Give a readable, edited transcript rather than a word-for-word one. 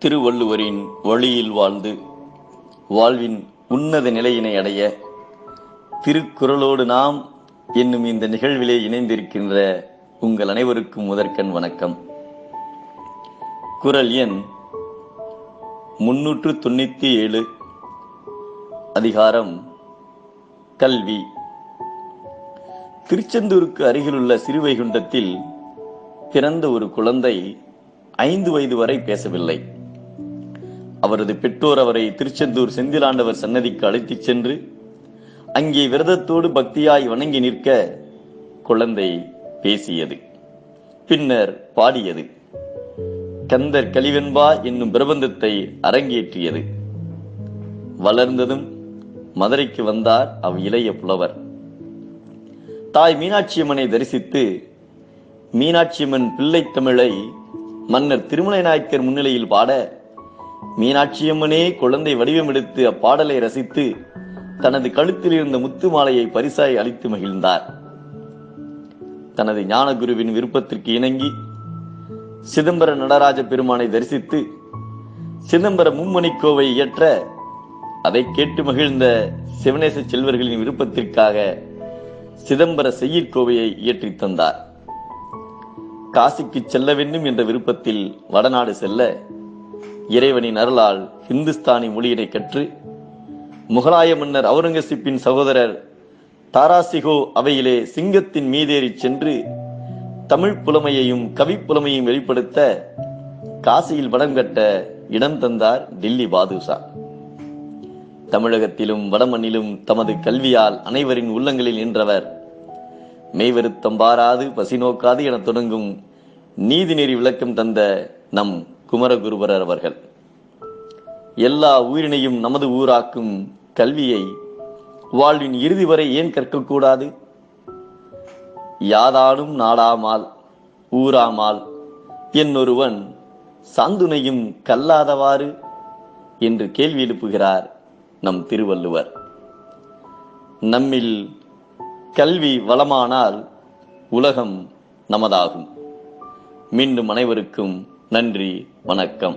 திருவள்ளுவரின் வழியில் வாழ்ந்து வாழ்வின் உன்னத நிலையினை அடைய திருக்குறளோடு நாம் என்னும் இந்த நிகழ்விலே இணைந்திருக்கின்ற உங்கள் அனைவருக்கும் முதற்கண் வணக்கம். குறள் எண் 397, அதிகாரம் கல்வி. திருச்செந்தூருக்கு அருகிலுள்ள சிறுவைகுண்டத்தில் பிறந்த ஒரு குழந்தை 5 வயது வரை பேசவில்லை. அவரது பெற்றோர் அவரை திருச்செந்தூர் செந்திலாண்டவர் சன்னதிக்கு அழைத்துச் சென்று அங்கே விரதத்தோடு பக்தியாய் வணங்கி நிற்க குழந்தை பேசியது. பின்னர் பாடியது. கந்தர் கலிவெண்பா என்னும் பிரபந்தத்தை அரங்கேற்றியது. வளர்ந்ததும் மதுரைக்கு வந்தார் இளைய புலவர். தாய் மீனாட்சியம்மனை தரிசித்து மீனாட்சியம்மன் பிள்ளை தமிழை மன்னர் திருமலை நாயக்கர் முன்னிலையில் பாட மீனாட்சியம்மனே குழந்தை வடிவமெடுத்து அப்பாடலை ரசித்து தனது கழுத்தில் இருந்த முத்து மாலையை பரிசாய் அளித்து மகிழ்ந்தார். தனது ஞானகுருவின் விருப்பத்திற்கு இணங்கி சிதம்பர நடராஜ பெருமானை தரிசித்து சிதம்பர மும்மணிக்கோவை இயற்ற அதை கேட்டு மகிழ்ந்த சிவநேச செல்வர்களின் விருப்பத்திற்காக சிதம்பர செய்யிற்கோவையை இயற்றி தந்தார். காசிக்கு செல்ல வேண்டும் என்ற விருப்பத்தில் வடநாடு செல்ல இறைவனின் அருளால் இந்துஸ்தானி மொழியினை கற்று முகலாய மன்னர் அவுரங்கசீப்பின் சகோதரர் தாராசிகோ அவையிலே சிங்கத்தின் மீதேறி சென்று தமிழ் புலமையையும் கவி புலமையையும் வெளிப்படுத்த காசியில் படம் கட்ட இடம் தந்தார் டில்லி பாதுஷா. தமிழகத்திலும் வடமண்ணிலும் தமது கல்வியால் அனைவரின் உள்ளங்களில் நின்றவர் மெய்வருத்தம் பாராது பசி நோக்காது என தொடங்கும் நீதிநெறி விளக்கம் தந்த நம் குமரகுருபரர் அவர்கள். எல்லா உயிரினையும் நமது ஊராக்கும் கல்வியை வாழ்வின் இறுதி வரை ஏன் கற்கக்கூடாது? யாதானும் நாடாமால் ஊராமால் என்னொருவன் சாந்துணையும் கல்லாதவாறு என்று கேள்வி எழுப்புகிறார் நம் திருவள்ளுவர். நம்மில் கல்வி வளமானால் உலகம் நமதாகும். மீண்டும் அனைவருக்கும் நன்றி, வணக்கம்.